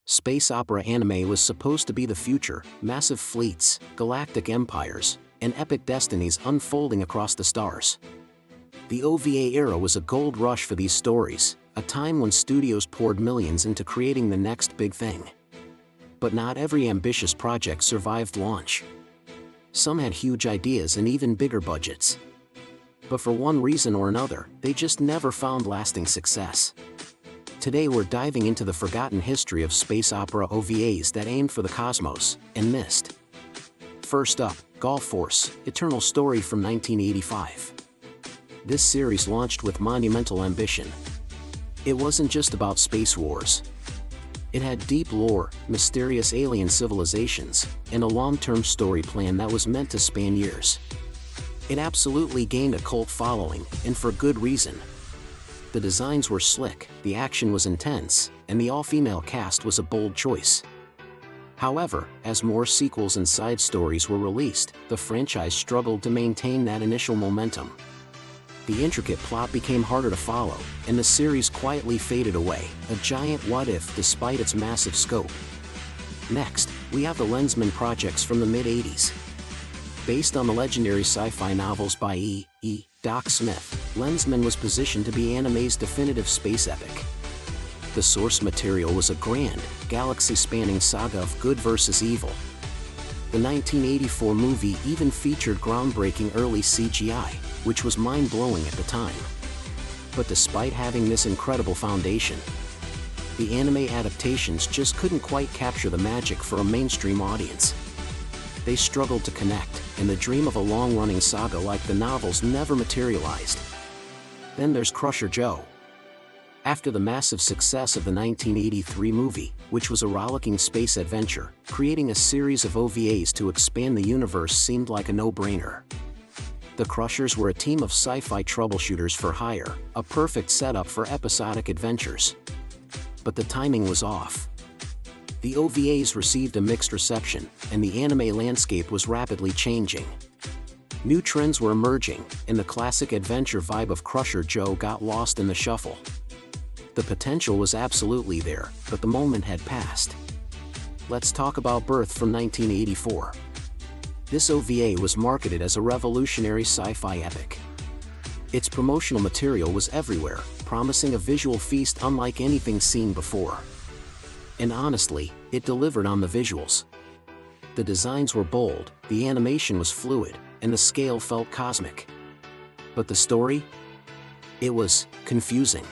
Space opera anime was supposed to be the future: massive fleets, galactic empires, and epic destinies unfolding across the stars. The OVA era was a gold rush for these stories, a time when studios poured millions into creating the next big thing. But not every ambitious project survived launch. Some had huge ideas and even bigger budgets. But for one reason or another, they just never found lasting success. Today we're diving into the forgotten history of space opera OVAs that aimed for the cosmos and missed. First up, Golf Force: Eternal Story from 1985. This series launched with monumental ambition. It wasn't just about space wars. It had deep lore, mysterious alien civilizations, and a long-term story plan that was meant to span years. It absolutely gained a cult following, and for good reason. The designs were slick, the action was intense, and the all-female cast was a bold choice. However, as more sequels and side stories were released, the franchise struggled to maintain that initial momentum. The intricate plot became harder to follow, and the series quietly faded away, a giant what-if despite its massive scope. Next, we have the Lensman projects from the mid-80s. Based on the legendary sci-fi novels by E. Doc Smith, Lensman was positioned to be anime's definitive space epic. The source material was a grand, galaxy-spanning saga of good versus evil. The 1984 movie even featured groundbreaking early CGI, which was mind-blowing at the time. But despite having this incredible foundation, the anime adaptations just couldn't quite capture the magic for a mainstream audience. They struggled to connect, and the dream of a long-running saga like the novels never materialized. Then there's Crusher Joe. After the massive success of the 1983 movie, which was a rollicking space adventure, creating a series of OVAs to expand the universe seemed like a no-brainer. The Crushers were a team of sci-fi troubleshooters for hire, a perfect setup for episodic adventures. But the timing was off. The OVAs received a mixed reception, and the anime landscape was rapidly changing. New trends were emerging, and the classic adventure vibe of Crusher Joe got lost in the shuffle. The potential was absolutely there, but the moment had passed. Let's talk about Birth from 1984. This OVA was marketed as a revolutionary sci-fi epic. Its promotional material was everywhere, promising a visual feast unlike anything seen before. And honestly, it delivered on the visuals. The designs were bold, the animation was fluid, and the scale felt cosmic. But the story? It was confusing.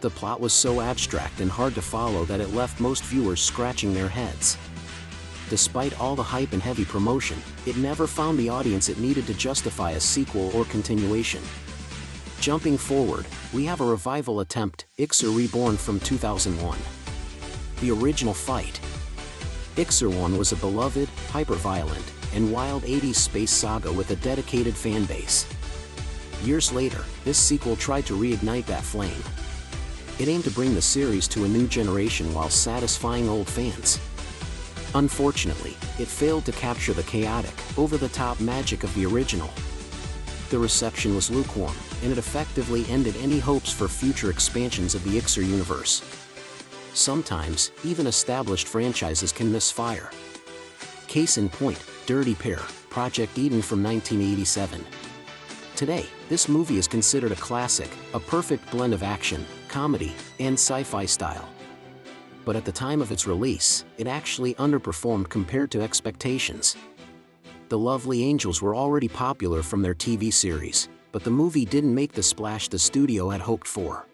The plot was so abstract and hard to follow that it left most viewers scratching their heads. Despite all the hype and heavy promotion, it never found the audience it needed to justify a sequel or continuation. Jumping forward, we have a revival attempt, Ixer Reborn from 2001. The original fight. Ixer 1 was a beloved, hyper-violent, and wild 80s space saga with a dedicated fanbase. Years later, this sequel tried to reignite that flame. It aimed to bring the series to a new generation while satisfying old fans. Unfortunately, it failed to capture the chaotic, over-the-top magic of the original. The reception was lukewarm, and it effectively ended any hopes for future expansions of the Ixer universe. Sometimes, even established franchises can misfire. Case in point, Dirty Pair, Project Eden from 1987. Today, this movie is considered a classic, a perfect blend of action, comedy, and sci-fi style. But at the time of its release, it actually underperformed compared to expectations. The Lovely Angels were already popular from their TV series, but the movie didn't make the splash the studio had hoped for.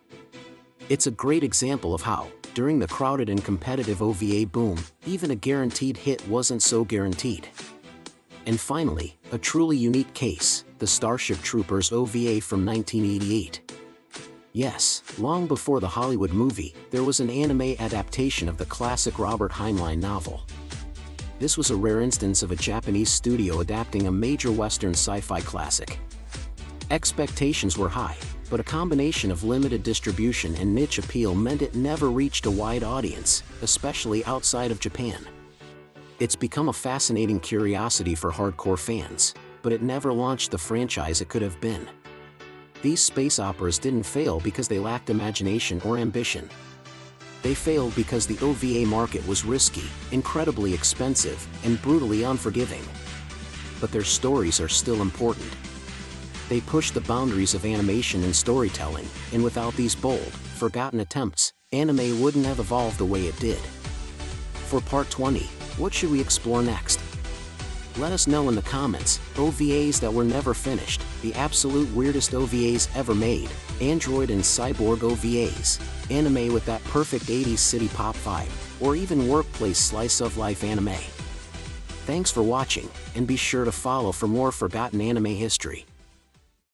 It's a great example of how, during the crowded and competitive OVA boom, even a guaranteed hit wasn't so guaranteed. And finally, a truly unique case, the Starship Troopers OVA from 1988. Yes, long before the Hollywood movie, there was an anime adaptation of the classic Robert Heinlein novel. This was a rare instance of a Japanese studio adapting a major Western sci-fi classic. Expectations were high, but a combination of limited distribution and niche appeal meant it never reached a wide audience, especially outside of Japan. It's become a fascinating curiosity for hardcore fans, but it never launched the franchise it could have been. These space operas didn't fail because they lacked imagination or ambition. They failed because the OVA market was risky, incredibly expensive, and brutally unforgiving. But their stories are still important. They push the boundaries of animation and storytelling, and without these bold, forgotten attempts, anime wouldn't have evolved the way it did. For part 20, what should we explore next? Let us know in the comments. OVAs that were never finished, the absolute weirdest OVAs ever made, android and cyborg OVAs, anime with that perfect 80s city pop vibe, or even workplace slice of life anime. Thanks for watching, and be sure to follow for more forgotten anime history.